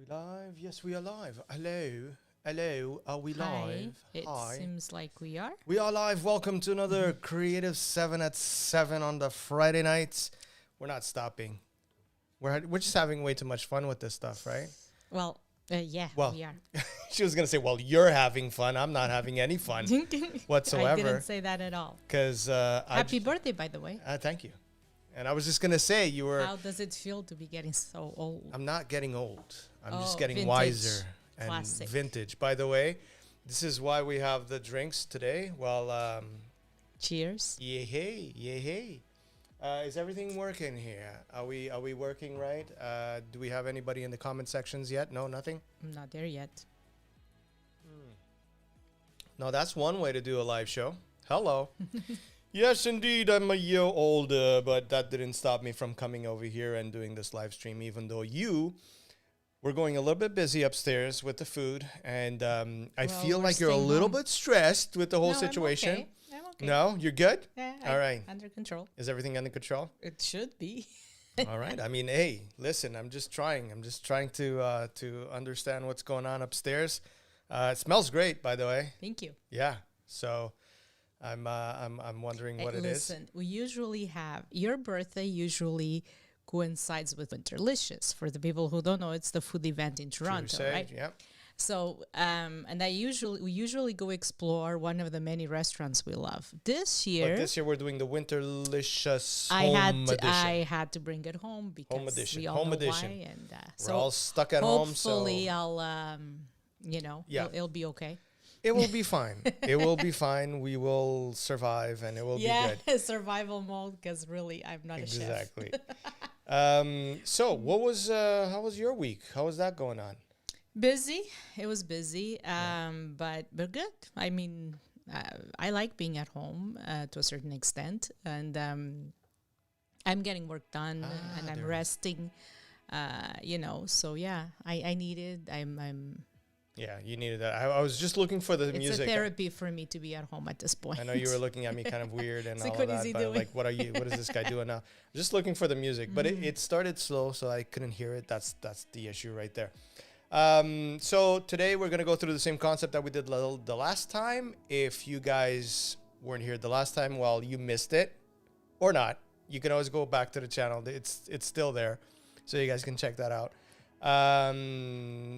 Live? Yes, we are live. Hello. Hello. Are we live? It seems like we are. We are live. Welcome to another Creative 7 at 7 on the Friday nights. We're not stopping. We're just having way too much fun with this stuff, right? Well, yeah, Well, we are. She was going to say, well, you're having fun. I'm not having any fun whatsoever. I didn't say that at all. Because Happy birthday, by the way. thank you. And I was just going to say, you were... How does it feel to be getting so old? I'm not getting old. I'm just getting vintage. wiser and Classic. vintage. By the way, this is why we have the drinks today. Well, Cheers. yeah, hey, yeah, hey. Is everything working here? Are we working right? Do we have anybody in the comment sections yet? No, nothing? I'm not there yet. No, that's one way to do a live show. Hello. Yes, indeed, I'm a year older, but that didn't stop me from coming over here and doing this live stream, even though you were going a little bit busy upstairs with the food. And I feel like you're a little bit stressed with the whole situation. I'm okay. No, you're good? Yeah, All right. Under control. Is everything under control? It should be. All right. I mean, hey, listen, I'm just trying to understand what's going on upstairs. It smells great, by the way. Thank you. Yeah. So I'm wondering what it is. Listen, we usually have your birthday usually coincides with Winterlicious. For the people who don't know, it's the food event in Toronto, right? Yeah. So, and we usually go explore one of the many restaurants we love. This year, But this year we're doing the Winterlicious I Home Edition. had to bring it home because Home edition. we all Home know edition. why. And We're all stuck at home, so hopefully I'll, Yeah. it'll be okay. it will be fine. It will be fine. We will survive, and it will be good. Survival mode. Because really, I'm not a chef. Exactly. So, how was your week? How was that going on? Busy. It was busy, but good. I mean, I like being at home to a certain extent, and I'm getting work done, and I'm resting. So yeah, I needed. I'm. Yeah, you needed that. I was just looking for the It's music. a therapy for me to be at home at this point. I know you were looking at me kind of weird and It's all like, of what is that, he but doing? like, what is this guy doing now? Just looking for the music, but it started slow, so I couldn't hear it. That's the issue right there. So today we're gonna go through the same concept that we did the last time. If you guys weren't here the last time, well, you missed it or not. You can always go back to the channel. It's still there, so you guys can check that out.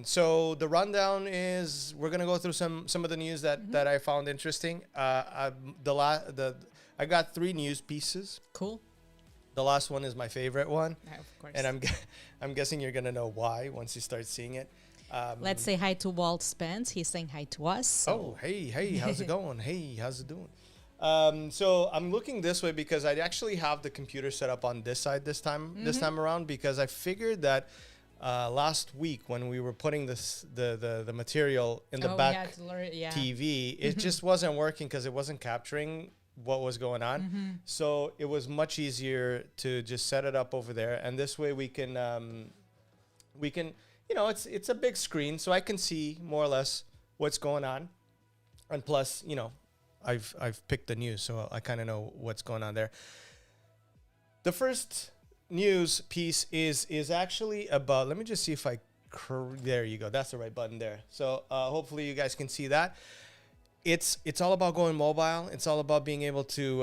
So the rundown is we're gonna go through some of the news that I found interesting. I got 3 news pieces. Cool. The last one is my favorite one, Of course. and I'm guessing you're gonna know why once you start seeing it. Let's say hi to Walt Spence. He's saying hi to us. So. Oh, hey, how's it going? Hey, how's it doing? So I'm looking this way because I actually have the computer set up on this side this time around, because I figured that last week when we were putting the material in the back TV, it just wasn't working because it wasn't capturing what was going on. So it was much easier to just set it up over there, and this way we can it's a big screen, so I can see more or less what's going on, and plus I've picked the news, so I kind of know what's going on there. The first news piece is actually about, let me just see if there you go, that's the right button there. So hopefully you guys can see that. It's all about going mobile. It's all about being able to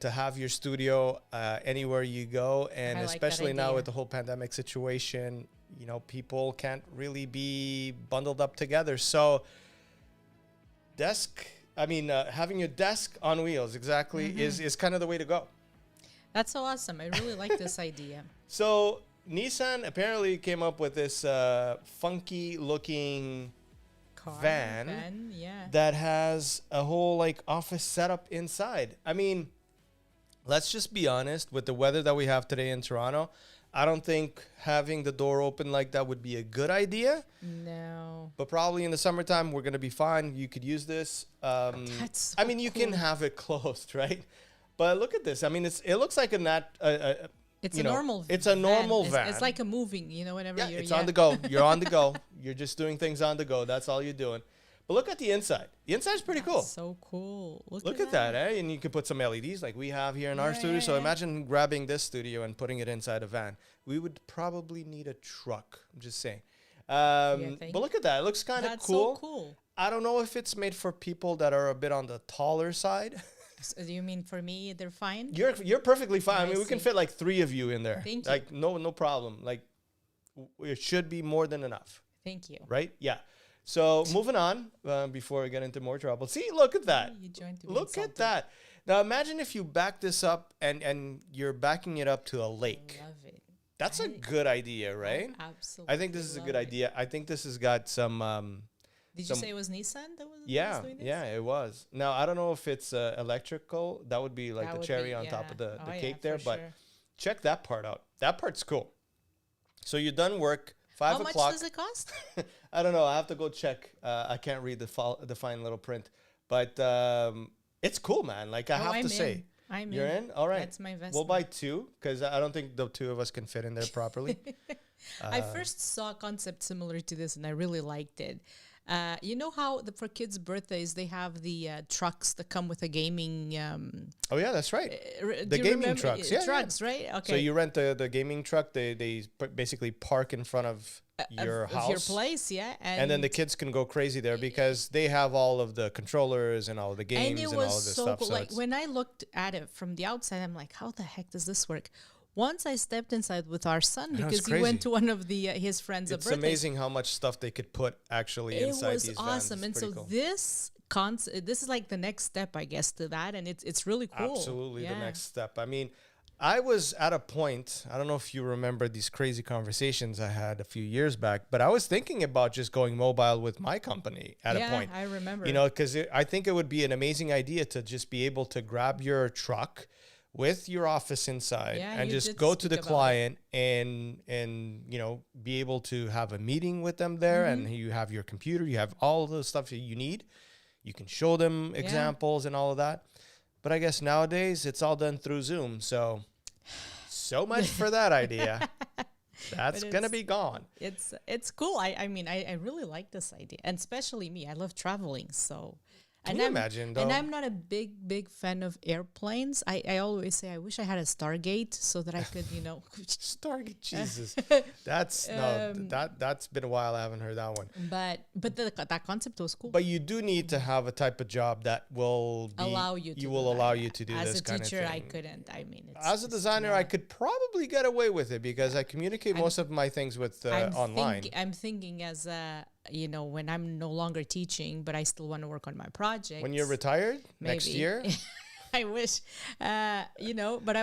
have your studio anywhere you go, and especially now with the whole pandemic situation, people can't really be bundled up together. So having your desk on wheels is kind of the way to go. That's so awesome. I really like this idea. So Nissan apparently came up with this funky looking van that has a whole office setup inside. I mean, let's just be honest, with the weather that we have today in Toronto, I don't think having the door open like that would be a good idea. No. But probably in the summertime, we're going to be fine. You could use this. That's so you cool. can have it closed, right? But look at this. I mean, it looks like it's a normal van. It's a normal van. It's like a moving, whenever you're... It's on the go. You're on the go. You're just doing things on the go. That's all you're doing. But look at the inside. The inside's pretty cool. So cool. Look at that, eh? And you can put some LEDs like we have here in our studio. So imagine grabbing this studio and putting it inside a van. We would probably need a truck. I'm just saying. think? But look at that. It looks kind of That's cool. so cool. I don't know if it's made for people that are a bit on the taller side. So do you mean for me, they're fine? You're perfectly fine. I I mean, we can see. fit like 3 of you in there. Thank you. Like no problem. Like it should be more than enough, Thank you. right? Yeah. So moving on before we get into more trouble. See, look at that. You joined to be Look at insulted. that. Now imagine if you back this up and you're backing it up to a lake. Love it. That's a good idea, right? Absolutely. I think this is a good love it. idea. I think this has got some Did some- you say it was Nissan that was yeah, doing this? yeah, it was. Now I don't know if it's electrical. That would be like That the would cherry be- on top yeah. of the Oh, yeah, cake for there. But sure. check that part out. That part's cool. So you're done work. 5 How much o'clock. does it cost? I don't know. I have to go check. I can't read the fine little print, but it's cool, man. Like I have I'm to say, in. I'm you're in. All right. That's my investment. We'll buy 2 because I don't think the 2 of us can fit in there properly. I first saw a concept similar to this, and I really liked it. You know how for kids' birthdays they have the trucks that come with a gaming. Oh yeah, that's right. The The gaming trucks, yeah, trucks, right? Okay. So you rent the gaming truck. They basically park in front of your house. your place, yeah, And then the kids can go crazy there because they have all of the controllers and all of the games and and, it all was of this so stuff. cool. So Like it's, when I looked at it from the outside, I'm like, how the heck does this work? Once I stepped inside with our son know, it's because he crazy. went to one of the his friends' it's birthdays. amazing how much stuff they could put actually It inside was these vans. awesome, It's and so pretty cool. this is like the next step, I guess, to that, and it's really cool. Absolutely the Yeah. next step. I mean, I was at a point, I don't know if you remember these crazy conversations I had a few years back, but I was thinking about just going mobile with my company at a point. I remember. You know, because I think it would be an amazing idea to just be able to grab your truck with your office inside Yeah, and you just did go to speak the about it. client and you know be able to have a meeting with them there Mm-hmm. and you have your computer, you have all the stuff that you need. You can show them examples and all of that. But I guess nowadays it's all done through Zoom. So much for that idea. That's But gonna it's- be gone. It's cool. I mean, I really like this idea, and especially me. I love traveling, so. Can And you I'm, imagine, though? And I'm not a big fan of airplanes. I always say I wish I had a Stargate so that I could, Stargate, Jesus. That's that's been a while. I haven't heard that one. But that concept was cool. But you do need to have a type of job that will be, allow you to do will that, allow yeah. you to do As this a kind of teacher, thing. I couldn't. I mean, it's As a just- designer, yeah. I could probably get away with it because I communicate most of my things with online. I'm thinking as a, when I'm no longer teaching, but I still want to work on my project. When you're retired next Maybe. year, I wish, but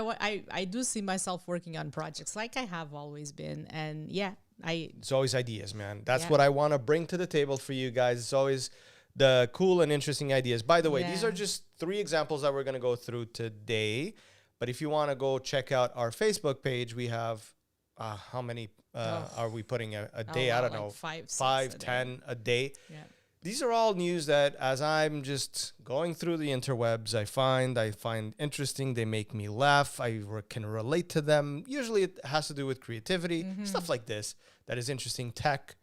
I do see myself working on projects like I have always been. And yeah, it's always ideas, man. That's Yeah. what I want to bring to the table for you guys. It's always the cool and interesting ideas. By the way, these Yeah. are just 3 examples that we're going to go through today. But if you want to go check out our Facebook page, we have how many are we putting a day? I wow, don't like know, 5, 6 5, a day. 10 a day. yeah. These are all news that as I'm just going through the interwebs, I find interesting. They make me laugh. Can relate to them. Usually it has to do with creativity, stuff like this that is interesting, tech,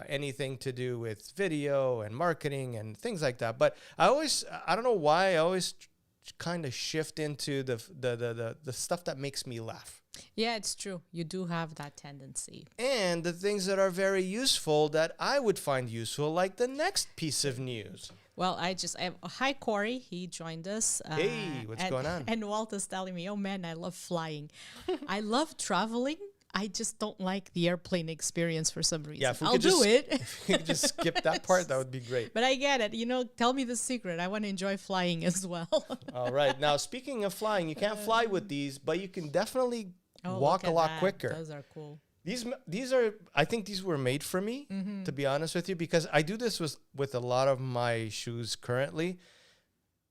anything to do with video and marketing and things like that. But I don't know why I always kind of shift into the stuff that makes me laugh. Yeah, it's true. You do have that tendency. And the things that are very useful that I would find useful, like the next piece of news. Well, hi, Corey. He joined us. Hey, what's going on? And Walt is telling me, oh man, I love flying. I love traveling. I just don't like the airplane experience for some reason. Yeah, if we I'll could do just- it. If you could just skip that part, that would be great. But I get it. Tell me the secret. I want to enjoy flying as well. All right. Now, speaking of flying, you can't fly with these, but you can definitely walk look a at lot that. quicker. Those are cool. These are, I think these were made for me, to be honest with you, because I do this with a lot of my shoes currently,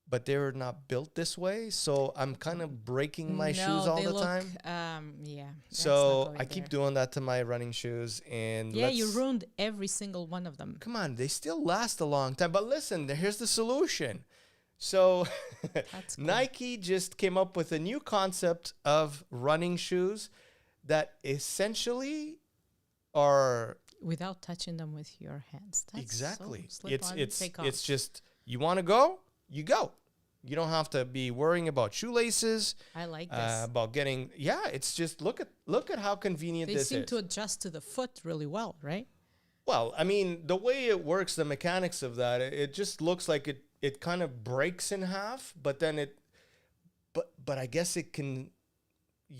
but they're not built this way. So I'm kind of breaking my shoes all the time. Yeah. that's So not going I keep there. doing that to my running shoes. And Yeah, you ruined every single one of them. come on, they still last a long time. But listen, here's the solution. So That's cool. Nike just came up with a new concept of running shoes that essentially are Without touching them with your hands. That's exactly. So slip on, take off. It's just you want to go, you go. You don't have to be worrying about shoelaces, I like this. about getting. Yeah, it's just look at how convenient They this seem is. to adjust to the foot really well, right? Well, I mean, the way it works, the mechanics of that, it just looks like it kind of breaks in half, but then but I guess you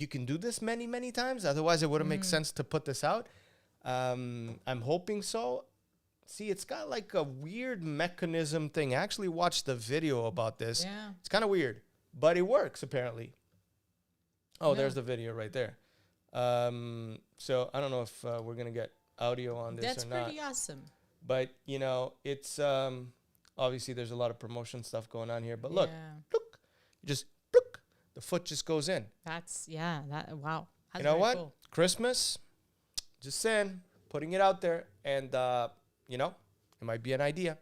can do this many times. Otherwise, it wouldn't make sense to put this out. I'm hoping so. See, it's got like a weird mechanism thing. I actually watched the video about this. Yeah. It's kind of weird, but it works apparently. Oh, Yeah. there's the video right there. So I don't know if we're gonna get audio on this That's or not. pretty awesome. But you know, it's obviously there's a lot of promotion stuff going on here. But look, Yeah. look, just look, the foot just goes in. That's that. Wow. That's You know very what? cool. Christmas, just saying, putting it out there, and you know, it might be an idea.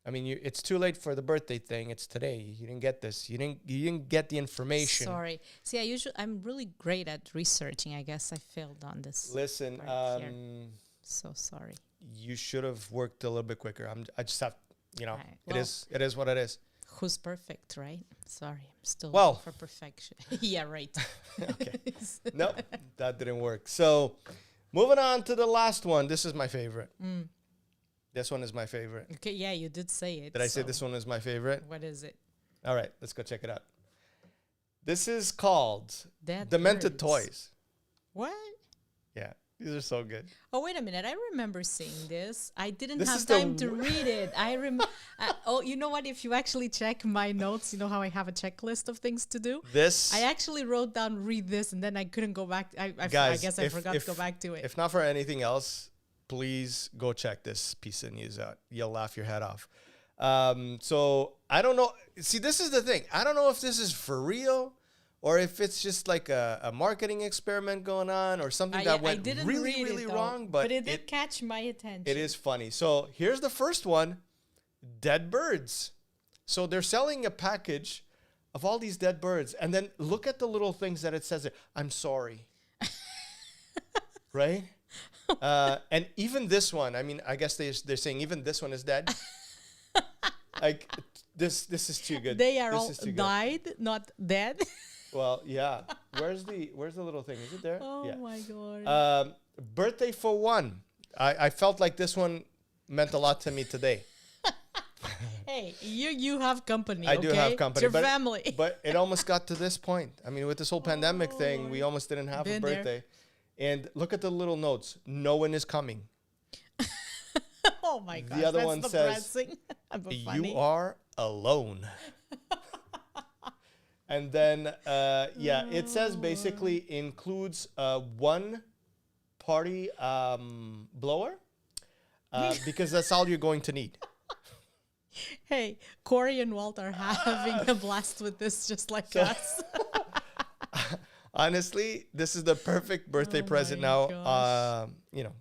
I mean, it's too late for the birthday thing. It's today. You didn't get this. You didn't get the information. Sorry. See, I'm really great at researching. I guess I failed on this. Listen, right here. So sorry. you should have worked a little bit quicker. I just have, you know, Right. it Well, is what it is. Who's perfect, right? Sorry, I'm still Well. looking for perfection. Yeah, right. Okay. No, that didn't work. So, moving on to the last one. This is my favorite. This one is my favorite. Okay, yeah, you did say it. Did I say so this one is my favorite? What is it? All right, let's go check it out. This is called Dead Demented Birds. Toys. What? Yeah, these are so good. Oh, wait a minute. I remember seeing this. I didn't This have is the time to read it. Oh, you know what? If you actually check my notes, you know how I have a checklist of things to do? This, I actually wrote down read this, and then I couldn't go back. I guys, guess I forgot to go back to it. If not for anything else, please go check this piece of news out. You'll laugh your head off. So I don't know. See, this is the thing. I don't know if this is for real or if it's just like a marketing experiment going on or something that went really, really wrong. But it did catch my attention. it is funny. So here's the first one. Dead birds. So they're selling a package of all these dead birds. And then look at the little things that it says there. I'm sorry. Right? And even this one, I mean, I guess they're saying even this one is dead. Like this is too good. They are This all is too good. died, not dead. Well, yeah. Where's the little thing? Is it there? Oh Yeah. my god. Birthday for one. I felt like this one meant a lot to me today. Hey, you have company. I do okay? have company, It's your family. but it almost got to this point. I mean, with this whole pandemic thing, we almost didn't have a Been there. birthday. And look at the little notes. No one is coming. Oh my god. other that's one says, depressing. But funny. You are alone. And then, yeah, it says basically includes one party blower because that's all you're going to need. Hey, Corey and Walt are having a blast with this just like us. Honestly, this is the perfect birthday present my now. gosh. You know,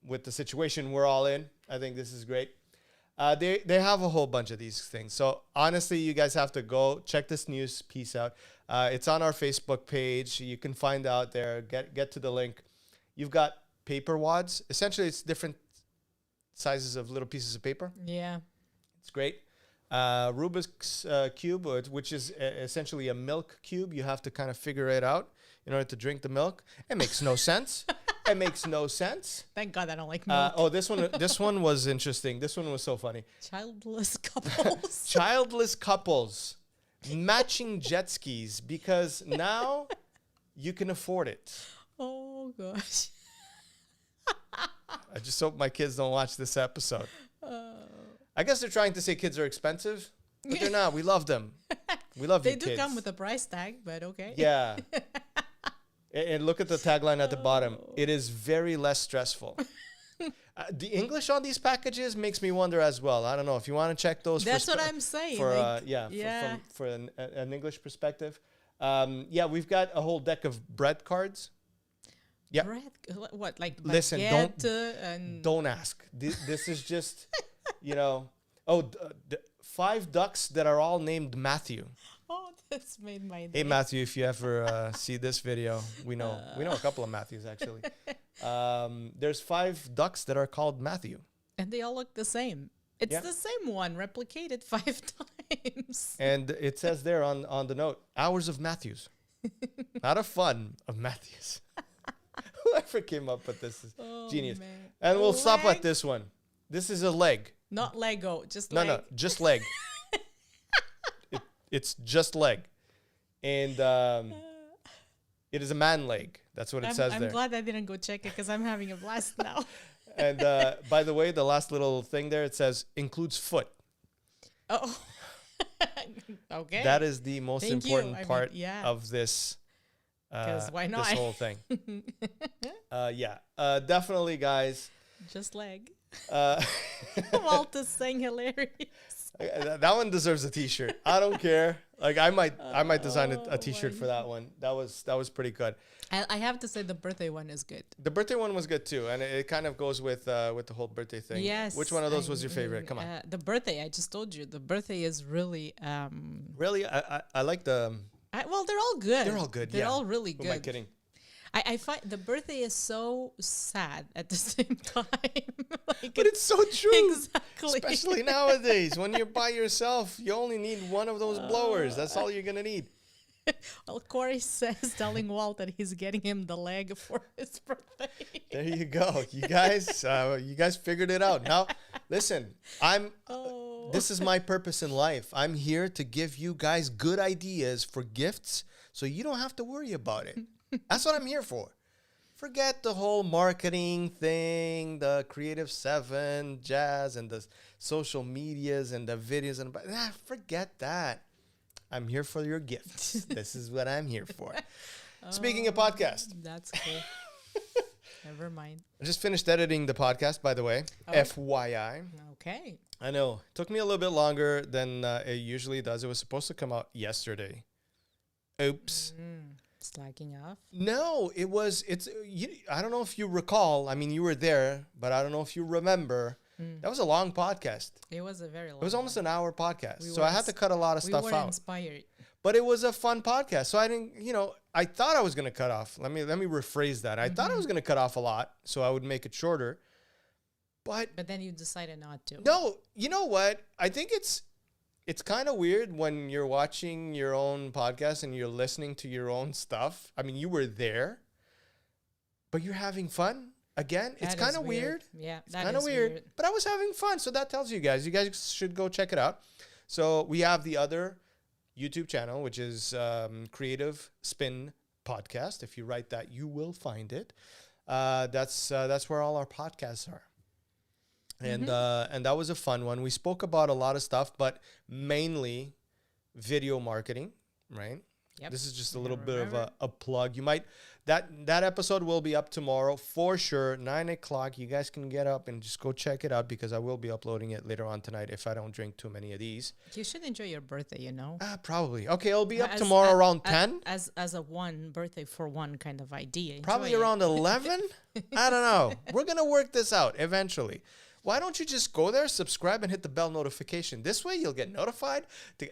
with the situation we're all in, I think this is great. They have a whole bunch of these things. So honestly, you guys have to go check this news piece out. It's on our Facebook page. You can find out there. Get to the link. You've got paper wads. Essentially, it's different sizes of little pieces of paper. Yeah. It's great. Rubik's Cube, which is essentially a milk cube. You have to kind of figure it out in order to drink the milk. It makes no sense. It makes no sense. Thank God I don't like milk. Oh, this one was interesting. This one was so funny. Childless couples. Childless couples matching jet skis because now you can afford it. Oh gosh. I just hope my kids don't watch this episode. I guess they're trying to say kids are expensive, but they're not. We love them. We love They you do kids. come with a price tag, but okay. Yeah. And look at the tagline at the bottom. It is very less stressful. The English on these packages makes me wonder as well. I don't know if you want to check those. That's what I'm saying. For like, yeah, for an English perspective. Yeah, we've got a whole deck of bread cards. Yeah. bread, what like Listen, baguette and Don't ask. This is just, you know. Oh, 5 ducks that are all named Matthew. oh, this made my day. Hey Matthew, if you ever see this video, we know a couple of Matthews actually. There's 5 ducks that are called Matthew, And they all look the same. It's Yeah. the same one replicated 5 times. and it says there on the note, hours of Matthews, not a fun of Matthews. Whoever came up with this is genius. Man. And we'll stop at Leg? this one. This is a leg. Not Lego, just No, leg. no, just leg. It's just leg. And it is a man leg. That's what it says I'm there. glad I didn't go check it because I'm having a blast now. And by the way, the last little thing there, it says includes foot. Oh, okay. That is the most Thank you. important I mean, part yeah. of this. 'Cause why not? This whole thing. Definitely, guys. Just leg. Uh, Walter's saying hilarious. that one deserves a T-shirt. I don't care. Like I might design a T-shirt for that one. That was pretty good. I have to say the birthday one is good. The birthday one was good too, and it kind of goes with the whole birthday thing. Yes. Which one of those was your favorite? Come on. The birthday. I just told you the birthday is really. Really, I like the. Well, they're all good. They're all good. They're yeah. all really Who good. am I kidding? I find the birthday is so sad at the same time. Like But it's so true. Exactly. Especially nowadays, when you're by yourself, you only need one of those blowers. That's all you're gonna need. Well, Corey says telling Walt that he's getting him the leg for his birthday. There you go. You guys figured it out. Now, listen, this is my purpose in life. I'm here to give you guys good ideas for gifts so you don't have to worry about it. That's what I'm here for. Forget the whole marketing thing, the Creative 7 jazz and the social medias and the videos and forget that. I'm here for your gifts. This is what I'm here for. Speaking of podcast. That's cool. Never mind. I just finished editing the podcast, by the way. Oh. FYI. Okay. I know. It took me a little bit longer than it usually does. It was supposed to come out yesterday. Oops. Slacking off. No, I don't know if you recall. I mean, you were there, but I don't know if you remember. That was a long podcast. It was a very long. It was almost an hour podcast. We So were I had to cut a lot of We stuff were out. inspired. But it was a fun podcast. So I didn't, I thought I was going to cut off. Let me rephrase that. I thought I was going to cut off a lot so I would make it shorter. But then you decided not to. no, you know what? I think it's kind of weird when you're watching your own podcast and you're listening to your own stuff. I mean, you were there, but you're having fun. Again, it's kind of weird. Yeah, It's kind of weird. But I was having fun. So that tells you guys. You guys should go check it out. So we have the other YouTube channel, which is Creative Spin Podcast. If you write that, you will find it. That's where all our podcasts are. And that was a fun one. We spoke about a lot of stuff, but mainly video marketing, right? Yep. This is just a little bit of a plug. You might that episode will be up tomorrow for sure, 9:00. You guys can get up and just go check it out because I will be uploading it later on tonight if I don't drink too many of these. You should enjoy your birthday, Probably. Okay, it'll be up tomorrow around 10. As a one birthday for one kind of idea. Probably Enjoy it. around 11. I don't know. We're gonna work this out eventually. Why don't you just go there, subscribe, and hit the bell notification? This way, you'll get notified. Did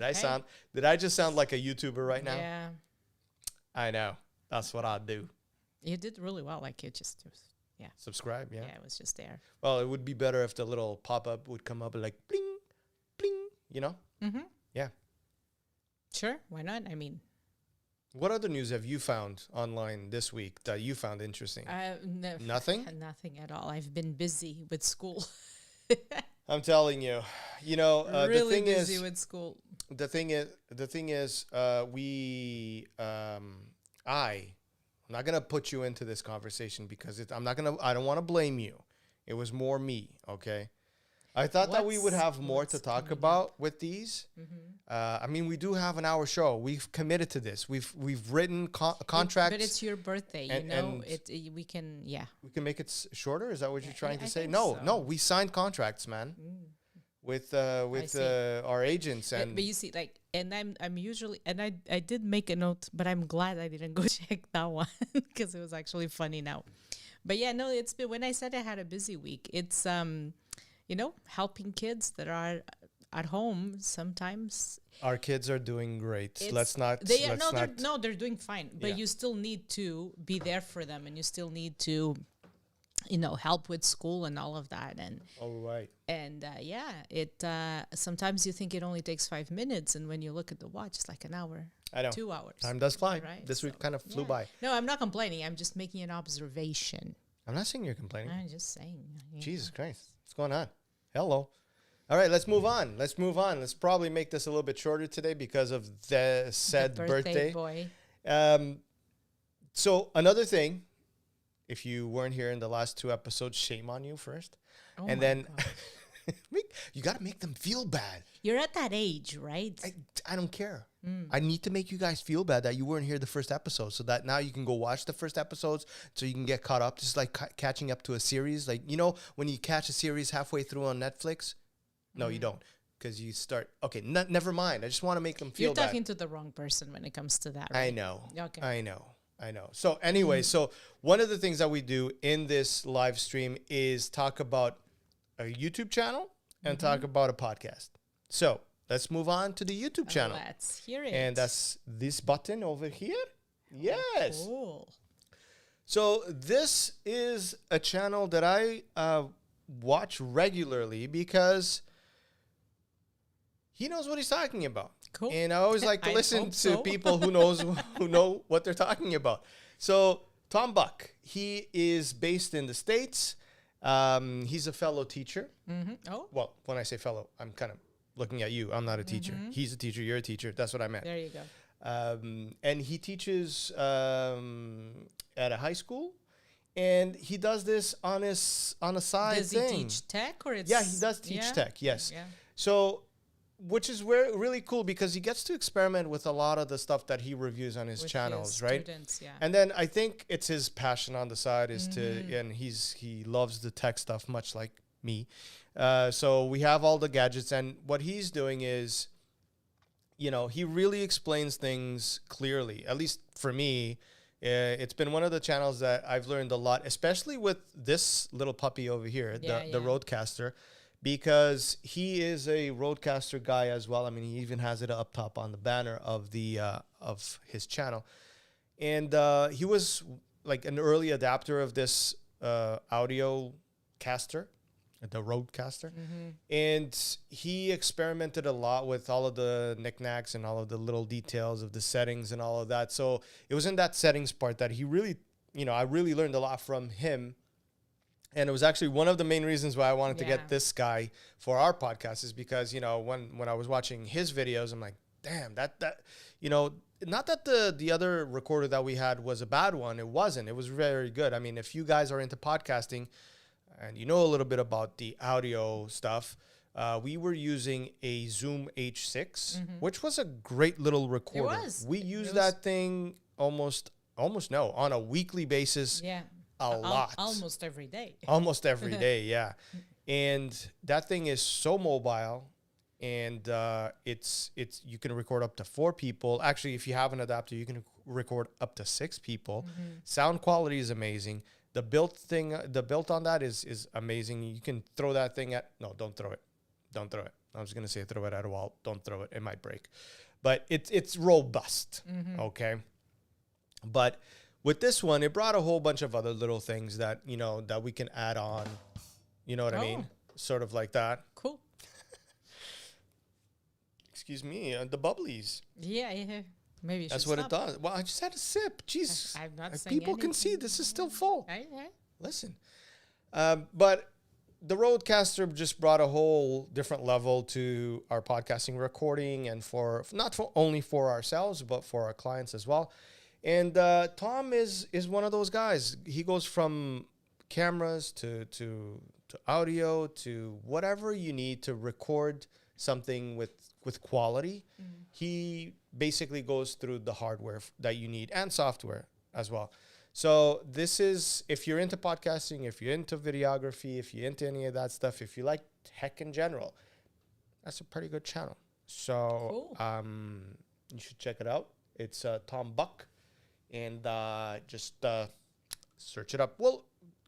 I just sound like a YouTuber right now? Yeah. I know. That's what I do. You did really well. Like yeah. Subscribe, yeah. Yeah, it was just there. Well, it would be better if the little pop-up would come up like bling, bling, Mm-hmm. Yeah. Sure. Why not? I mean. What other news have you found online this week that you found interesting? Nothing? Nothing at all. I've been busy with school. I'm telling you. Really the thing busy is, with school. the thing is, I'm not gonna put you into this conversation because I don't want to blame you. It was more me, okay? I thought that we would have more to talk about with these. I mean, we do have an hour show. We've committed to this. We've written contracts. But it's your birthday, we can, yeah. We can make it shorter. Is that what you're trying to say? think No, so. no. We signed contracts, man, with our agents and. But you see, like, and I'm usually, and I did make a note, but I'm glad I didn't go check that one because it was actually funny now. But yeah, no, it's been, when I said I had a busy week, it's helping kids that are at home sometimes. Our kids are doing great. They're doing fine. But Yeah. you still need to be there for them, and you still need to, help with school and all of that. And All right. and it sometimes you think it only takes 5 minutes, and when you look at the watch, it's like an hour. I know. 2 hours. Time does fly. Right, This week so, kind of flew yeah. by. No, I'm not complaining. I'm just making an observation. I'm not saying you're complaining. I'm just saying. Jesus Christ. What's going on? Hello. All right, let's move on. Let's probably make this a little bit shorter today because of the said The birthday. boy. So another thing, if you weren't here in the last 2 episodes, shame on you first. Oh And my then God. you got to make them feel bad. You're at that age, right? I don't care. I need to make you guys feel bad that you weren't here the first episode, so that now you can go watch the first episodes so you can get caught up. Just like catching up to a series. Like, you know, when you catch a series halfway through on Netflix? No, you don't. Because you start, okay, never mind. I just want to make them feel You're bad. talking to the wrong person when it comes to that, right? I know. Okay. I know. So anyway, so one of the things that we do in this live stream is talk about a YouTube channel and talk about a podcast. So let's move on to the YouTube channel. Let's hear it. And that's this button over here. Yes. Cool. So this is a channel that I watch regularly because he knows what he's talking about. Cool. And I always like to I listen hope to so. people who know what they're talking about. So Tom Buck, he is based in the States. He's a fellow teacher. Oh, Well, when I say fellow, I'm kind of looking at you. I'm not a teacher. He's a teacher. You're a teacher. That's what I meant. there you go. And he teaches at a high school. And he does this on a side Does thing. he teach tech or it's... Yeah, he does teach tech, yes. Yeah. So, which is really cool because he gets to experiment with a lot of the stuff that he reviews on his With channels, his right? students, yeah. And then I think it's his passion on the side is and he loves the tech stuff much like me. So we have all the gadgets, and what he's doing is, you know, he really explains things clearly. At least for me, it's been one of the channels that I've learned a lot, especially with this little puppy over here, the Roadcaster, because he is a Roadcaster guy as well. I mean, he even has it up top on the banner of the of his channel, and he was like an early adapter of this audio caster, the Roadcaster, and he experimented a lot with all of the knickknacks and all of the little details of the settings and all of that. So it was in that settings part that he really, you know, I really learned a lot from him. And it was actually one of the main reasons why I wanted to get this guy for our podcast is because, you know, when I was watching his videos, I'm like, damn, that you know, not that the other recorder that we had was a bad one. It wasn't. It was very good. I mean, if you guys are into podcasting and you know a little bit about the audio stuff, we were using a Zoom H6, which was a great little recorder. It was. We used that thing almost on a weekly basis. Yeah. A lot. Almost every day. Almost every day, yeah. And that thing is so mobile, and it's you can record up to 4 people. Actually, if you have an adapter, you can record up to 6 people. Sound quality is amazing. The built on that is amazing. You can throw that thing at don't throw it. I was gonna say throw it at a wall. Don't throw it. It might break. But it's robust. Okay. But with this one, it brought a whole bunch of other little things that, you know, that we can add on. You know what I mean? Sort of like that. Cool. Excuse me, the bubblies. Yeah. Maybe you That's should what stop. it does. Well, I just had a sip. Jeez. I'm not saying People can see anything. this is still full. Right. Listen. But the Roadcaster just brought a whole different level to our podcasting recording, and not only for ourselves, but for our clients as well. And Tom is one of those guys. He goes from cameras to audio to whatever you need to record something with quality. He basically goes through the hardware that you need and software as well. So this is, if you're into podcasting, if you're into videography, if you're into any of that stuff, if you like tech in general, that's a pretty good channel. So you should check it out. It's Tom Buck. And just search it up. Well,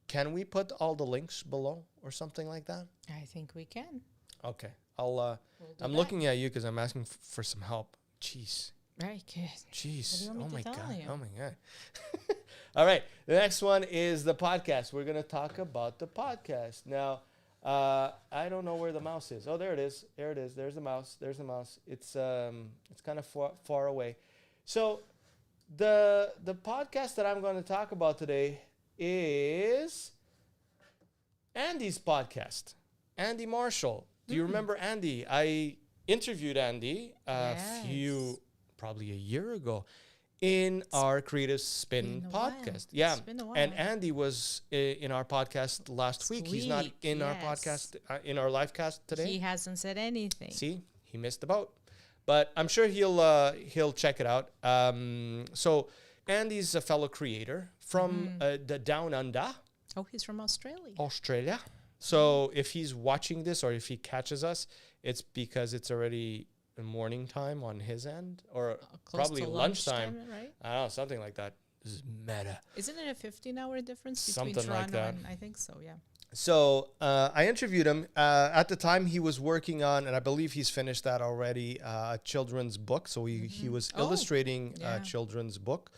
can we put all the links below or something like that? I think we can. Okay. I'm looking at you because I'm asking for some help. Jeez. Very good. Jeez. What do you Oh want me my to tell God. you? Oh my God. All right. The next one is the podcast. We're going to talk about the podcast. Now, I don't know where the mouse is. Oh, there it is. There it is. There's the mouse. There's the mouse. It's kind of far away. So the podcast that I'm going to talk about today is Andy's podcast. Andy Marshall. Do you remember Andy? I interviewed Andy Yes. probably a year ago in our Creative Spin Been a while. podcast. Yeah. It's been a while. And Andy was in our podcast last week. He's not in our podcast, in our live cast today. He hasn't said anything. See, he missed the boat, but I'm sure he'll check it out. So Andy's a fellow creator from the Down Under, Oh, he's from Australia. Australia. So if he's watching this or if he catches us, it's because it's already morning time on his end, or Close probably to lunchtime. right? I don't know, something like that. This is meta. Isn't it a 15-hour difference between Something like Toronto that. and I think so, yeah. So I interviewed him. At the time, he was working on, and I believe he's finished that already, a children's book. So he was illustrating a children's book.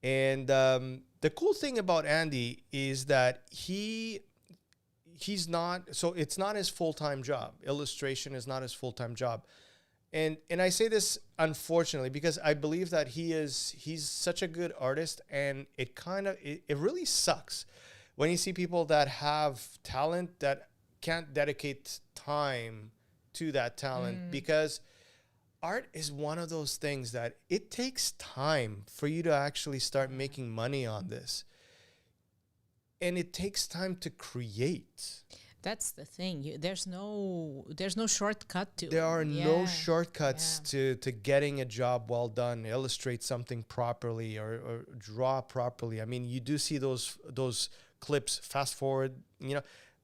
And the cool thing about Andy is that he's not, so it's not his full-time job. Illustration is not his full-time job. And I say this unfortunately because I believe that he's such a good artist, and it really sucks when you see people that have talent that can't dedicate time to that talent, because art is one of those things that it takes time for you to actually start making money on this. And it takes time to create. That's the thing. There's no shortcut to There are it. no shortcuts to getting a job well done, illustrate something properly, or draw properly. I mean, you do see those clips fast forward,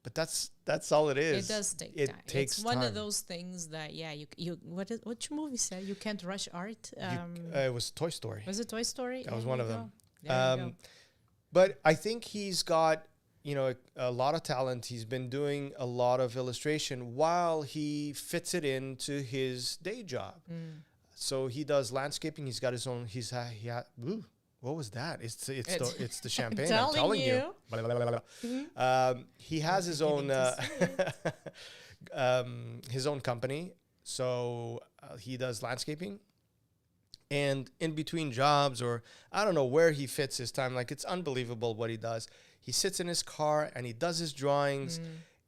but that's all it is. It does take it time. Takes it's one time. of those things that you what your movie said? You can't rush art. It was Toy Story. Was it Toy Story? That was one of them. There you go. But I think he's got, a lot of talent. He's been doing a lot of illustration while he fits it into his day job. So he does landscaping. He's got his own. Ooh, what was that? It's the champagne. I'm telling you. He has his own his own company. So he does landscaping. And in between jobs, or I don't know where he fits his time. Like, it's unbelievable what he does. He sits in his car and he does his drawings,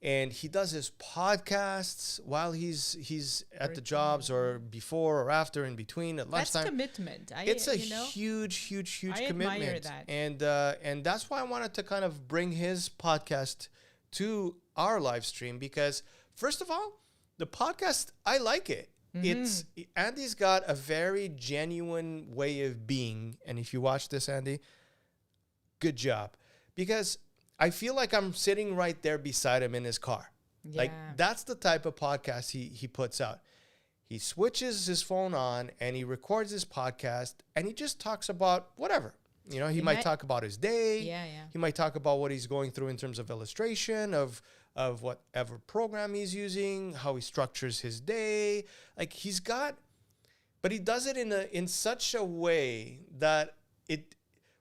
and he does his podcasts while he's at the jobs, or before or after, in between, at lunchtime. That's commitment. It's a huge I commitment. admire that. And that's why I wanted to kind of bring his podcast to our live stream, because first of all, the podcast, I like it. Andy's got a very genuine way of being, and if you watch this, Andy, good job, because I feel like I'm sitting right there beside him in his car. Like, that's the type of podcast he puts out. He switches his phone on and he records his podcast, and he just talks about whatever. He might talk about his day. He might talk about what he's going through in terms of illustration, of whatever program he's using, how he structures his day. Like, but he does it in such a way that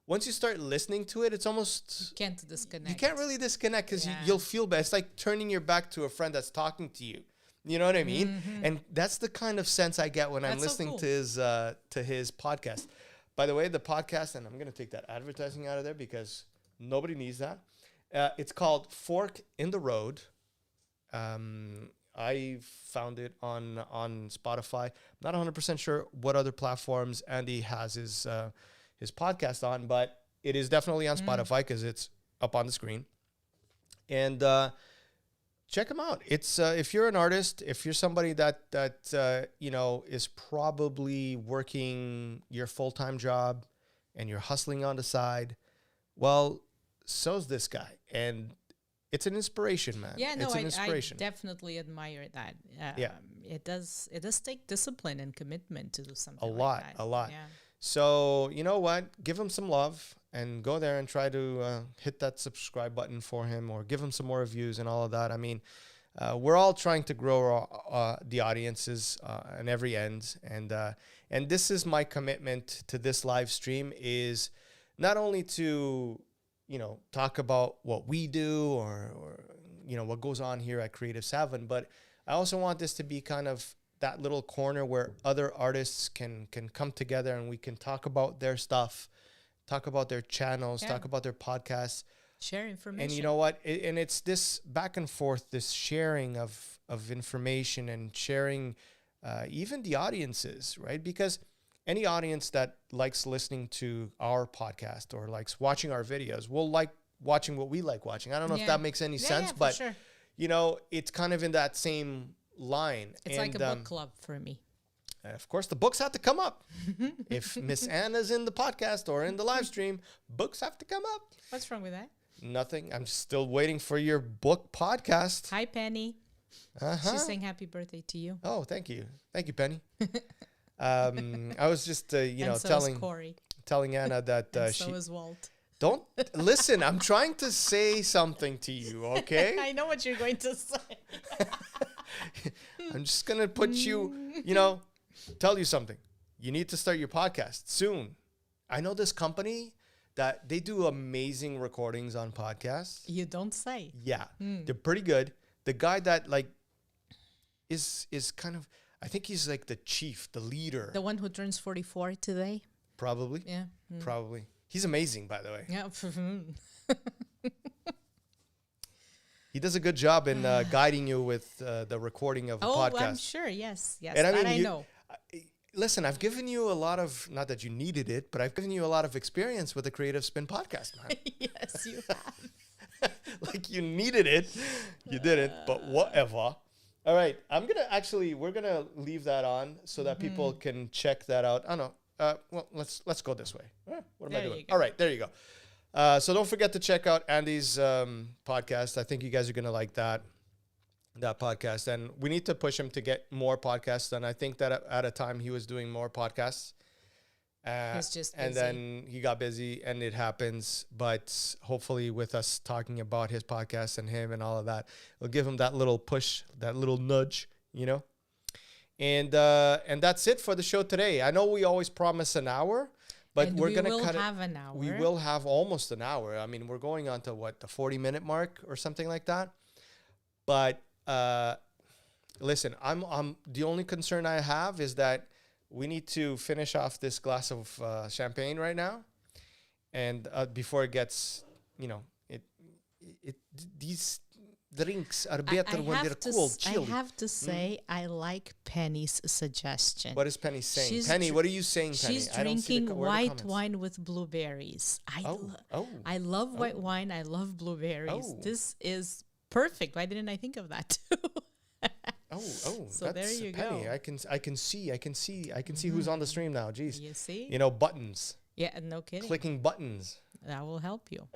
once you start listening to it, it's almost, you can't disconnect. You can't really disconnect, because you'll feel bad. It's like turning your back to a friend that's talking to you. You know what I mean? And that's the kind of sense I get when I'm listening to his podcast. By the way, the podcast, and I'm going to take that advertising out of there because nobody needs that. It's called Fork in the Road. I found it on Spotify. I'm not 100% sure what other platforms Andy has his podcast on, but it is definitely on Spotify because it's up on the screen. And check him out. It's if you're an artist, if you're somebody that is probably working your full-time job and you're hustling on the side, well, so's this guy, and it's an inspiration, man. Yeah, no, it's an inspiration. I definitely admire that. It does take discipline and commitment to do something. A lot. Yeah. So, you know what? Give him some love and go there and try to hit that subscribe button for him, or give him some more reviews and all of that. I mean, we're all trying to grow the audiences on every end. And this is my commitment to this live stream, is not only to, talk about what we do or what goes on here at Creative 7, but I also want this to be kind of that little corner where other artists can come together and we can talk about their stuff, talk about their channels, talk about their podcasts. Share information. And you know what? And it's this back and forth, this sharing of information and sharing even the audiences, right? Because any audience that likes listening to our podcast or likes watching our videos will like watching what we like watching. I don't know if that makes any sense, but sure. you know, it's kind of in that same line. It's like a book club for me. Of course, the books have to come up. If Miss Anna's in the podcast or in the live stream, books have to come up. What's wrong with that? Nothing. I'm still waiting for your book podcast. Hi, Penny. She's saying happy birthday to you. Oh, thank you. Thank you, Penny. I was just, telling Anna that so is Walt. Don't listen. I'm trying to say something to you, okay? I know what you're going to say. I'm just going to put you, tell you something. You need to start your podcast soon. I know this company that they do amazing recordings on podcasts. You don't say. Yeah, they're pretty good. The guy that is kind of, I think he's like the chief, the leader. The one who turns 44 today? Probably. Yeah. Probably. He's amazing, by the way. Yeah. He does a good job in guiding you with the recording of a podcast. Oh, I'm sure. Yes. And I know. Listen, I've given you a lot of, not that you needed it, but I've given you a lot of experience with the Creative Spin podcast, man. Yes, you have. Like you needed it. You didn't, but whatever. All right. We're going to leave that on so that people can check that out. I don't know. Well, let's go this way. What am I doing? All right. There you go. So don't forget to check out Andy's podcast. I think you guys are going to like that podcast. And we need to push him to get more podcasts done. I think that at a time he was doing more podcasts. He's just busy. And then he got busy and it happens. But hopefully with us talking about his podcast and him and all of that, it'll give him that little push, that little nudge, And that's it for the show today. I know we always promise an hour, but we're going to cut it. Have an hour. We will have almost an hour. I mean, we're going on to the 40-minute mark or something like that. But listen, I'm the only concern I have is that we need to finish off this glass of champagne right now, and before it gets, these drinks are better when they're cold, chilled. I have to say, I like Penny's suggestion. What is Penny saying? Penny, what are you saying, Penny? She's drinking white wine with blueberries. I love white wine. I love blueberries. This is perfect. Why didn't I think of that too? So there you Penny. go. I can see who's on the stream now. Jeez. You see? Buttons. Yeah, no kidding. Clicking buttons. That will help you.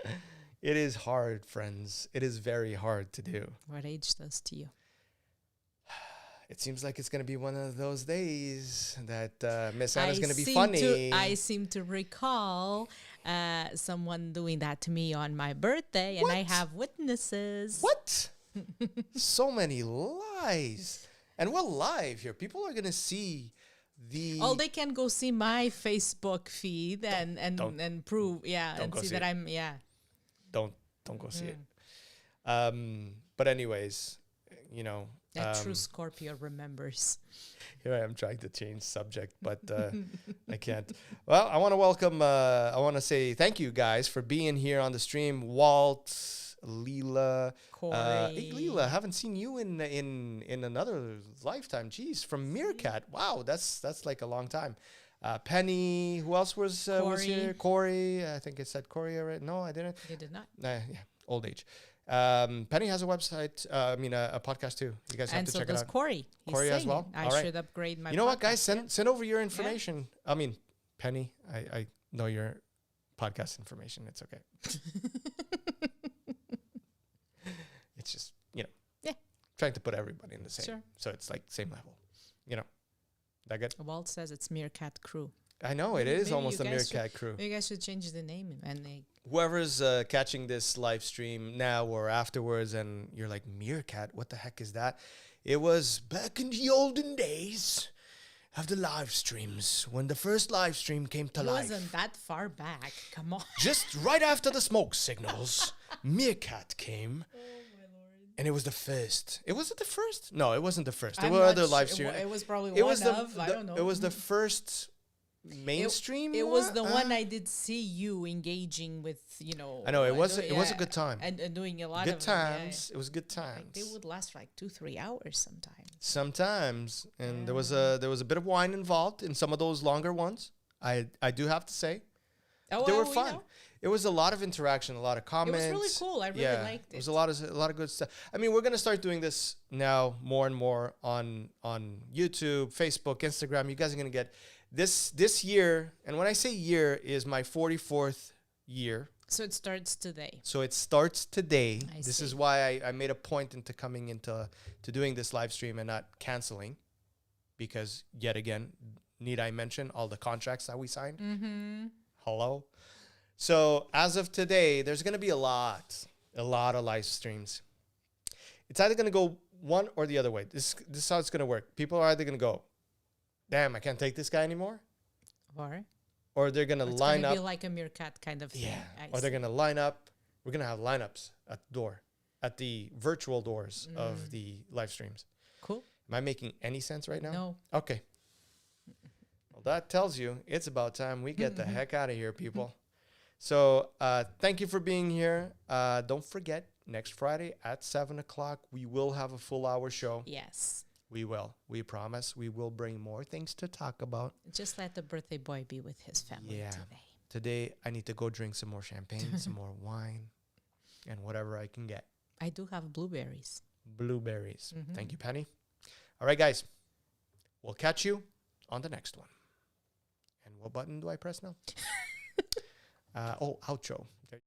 It is hard, friends. It is very hard to do. What age does to you? It seems like it's going to be one of those days that Miss Anna's going to be funny. I seem to recall someone doing that to me on my birthday, and I have witnesses. What? So many lies. And we're live here. People are going to see the... Oh, they can go see my Facebook feed and prove, and see that I'm, Don't go see it. But anyways, that true Scorpio remembers. Here I am trying to change subject, but I can't. Well, I want to welcome, I want to say thank you guys for being here on the stream. Walt, Leela, Corey. Hey, Leela, haven't seen you in another lifetime. Jeez, from Meerkat. Wow, that's like a long time. Penny, who else was here? Corey, I think it said Corey already. No, I didn't. You did not. Yeah, old age. Penny has a website, a podcast too. You guys have to check it out. And so does Corey. Corey as well? I should upgrade my You know what, guys? Send over your information. Yeah. I mean, Penny, I know your podcast information. It's okay. It's just, trying to put everybody in the same. Sure. So it's like same level. That good? Walt says it's Meerkat Crew. I know, it is almost a Meerkat Crew. Maybe you guys should change the name. Whoever's catching this live stream now or afterwards and you're like, Meerkat, what the heck is that? It was back in the olden days of the live streams when the first live stream came to life. It wasn't that far back. Come on. Just right after the smoke signals, Meerkat came. And it was the first. It wasn't the first. No, it wasn't the first. There I'm were not other sure. live streams. It was probably It one was the, of. I the- don't know. It was the first mainstream. It was the one Ah. I did see you engaging with. I know it was. doing- It was a yeah, good time. and doing a lot Good of them, yeah. times. It was good Like, times. they would last for like 2-3 hours sometimes. Sometimes, and there was a bit of wine involved in some of those longer ones. I do have to say Oh, they were well, we fun. know. It was a lot of interaction, a lot of It comments. was really cool. I really liked It was it. a lot of good stuff. I mean, we're gonna start doing this now more and more on YouTube, Facebook, Instagram. You guys are gonna get this year, and when I say year, is my 44th year. So it starts today. So it starts today. I This see. is why I made a point into coming into to doing this live stream and not canceling, because yet again, need I mention all the contracts that we signed? Mm-hmm. Hello. So as of today, there's going to be a lot of live streams. It's either going to go one or the other way. This is how it's going to work. People are either going to go, damn, I can't take this guy anymore, or they're going to It's line gonna up. be like a meerkat kind of thing. Yeah. I Or they're see. going to line up. We're going to have lineups at the door, at the virtual doors of the live streams. Cool. Am I making any sense right now? No. Okay. Well, that tells you it's about time we get the heck out of here, people. So thank you for being here. Don't forget, next Friday at 7 o'clock, we will have a full hour show. Yes. We will. We promise. We will bring more things to talk about. Just let the birthday boy be with his family Yeah. today. Today, I need to go drink some more champagne, some more wine, and whatever I can get. I do have blueberries. Blueberries. Thank you, Penny. All right, guys. We'll catch you on the next one. And what button do I press now? Outro. There